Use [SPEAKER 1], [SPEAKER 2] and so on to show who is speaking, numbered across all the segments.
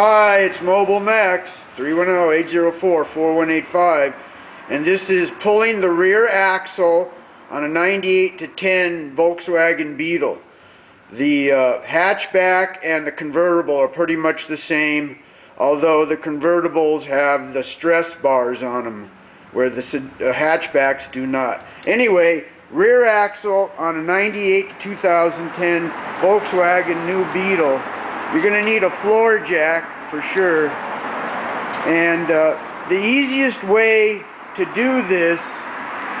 [SPEAKER 1] Hi, it's Mobile Max, 310-804-4185, and this is pulling the rear axle on a 98 to 10 Volkswagen Beetle. The hatchback and the convertible are pretty much the same, although the convertibles have the stress bars on them, where the hatchbacks do not. Anyway, rear axle on a 98 to 2010 Volkswagen New Beetle. You're going to need a floor jack for sure, and the easiest way to do this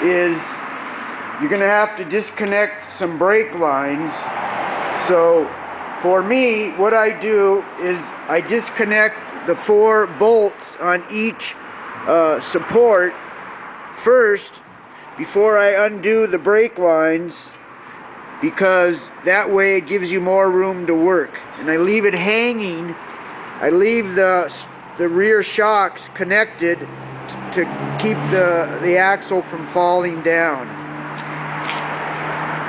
[SPEAKER 1] is you're going to have to disconnect some brake lines. So for me, what I do is I disconnect the 4 bolts on each support first before I undo the brake lines, because that way it gives you more room to work. And I leave it hanging. I leave the rear shocks connected to keep the axle from falling down.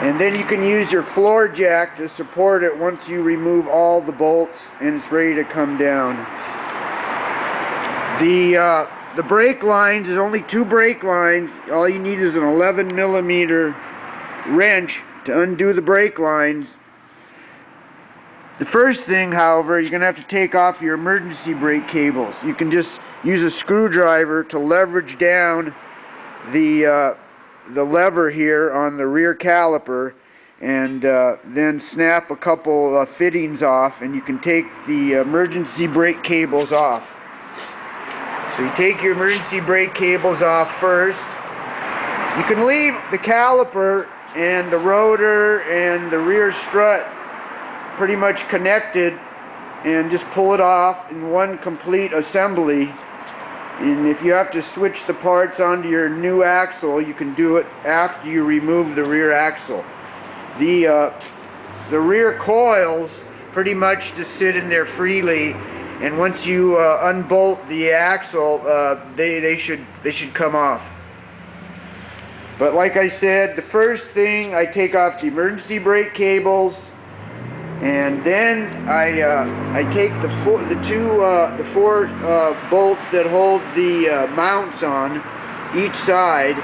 [SPEAKER 1] And then you can use your floor jack to support it once you remove all the bolts and it's ready to come down. The brake lines, there's only 2 brake lines. All you need is an 11mm wrench to undo the brake lines. The first thing, however, you're going to have to take off your emergency brake cables. You can just use a screwdriver to leverage down the lever here on the rear caliper, and then snap a couple fittings off, and you can take the emergency brake cables off. So you take your emergency brake cables off first. You can leave the caliper and the rotor and the rear strut pretty much connected and just pull it off in one complete assembly. And if you have to switch the parts onto your new axle, you can do it after you remove the rear axle. The rear coils pretty much just sit in there freely, and once you unbolt the axle, they should come off. But like I said, the first thing, I take off the emergency brake cables, and then I take the 4 bolts that hold the mounts on each side,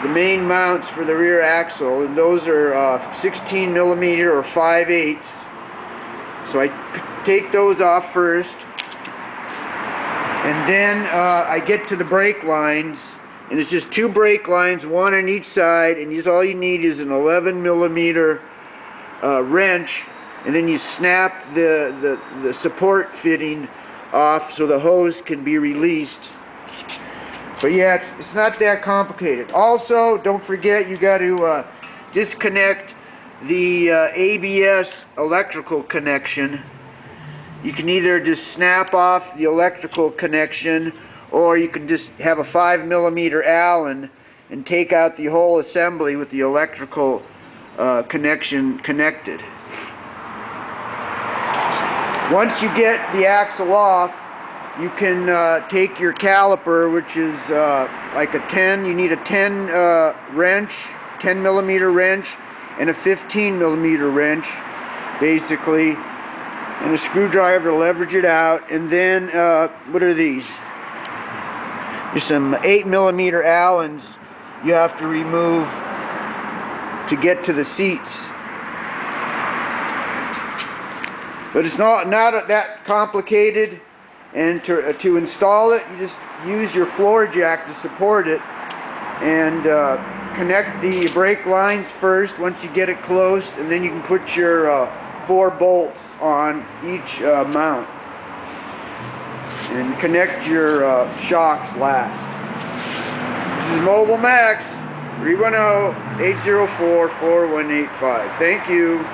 [SPEAKER 1] the main mounts for the rear axle, and those are 16mm or 5/8. So I take those off first, and then I get to the brake lines. And it's just 2 brake lines, 1 on each side, and all you need is an 11mm wrench, and then you snap the support fitting off so the hose can be released. But yeah, it's not that complicated. Also, don't forget, you got to disconnect the ABS electrical connection. You can either just snap off the electrical connection, or you can just have a 5mm Allen and take out the whole assembly with the electrical connection connected. Once you get the axle off, you can take your caliper, which is like a 10. You need a 10 wrench, 10mm wrench, and a 15mm wrench, basically, and a screwdriver to leverage it out. And then what are these? There's some 8mm Allens you have to remove to get to the seats. But it's not that complicated, and to install it, you just use your floor jack to support it, and connect the brake lines first once you get it close, and then you can put your 4 bolts on each mount, and connect your shocks last. This is Mobile Max, 310-804-4185. Thank you.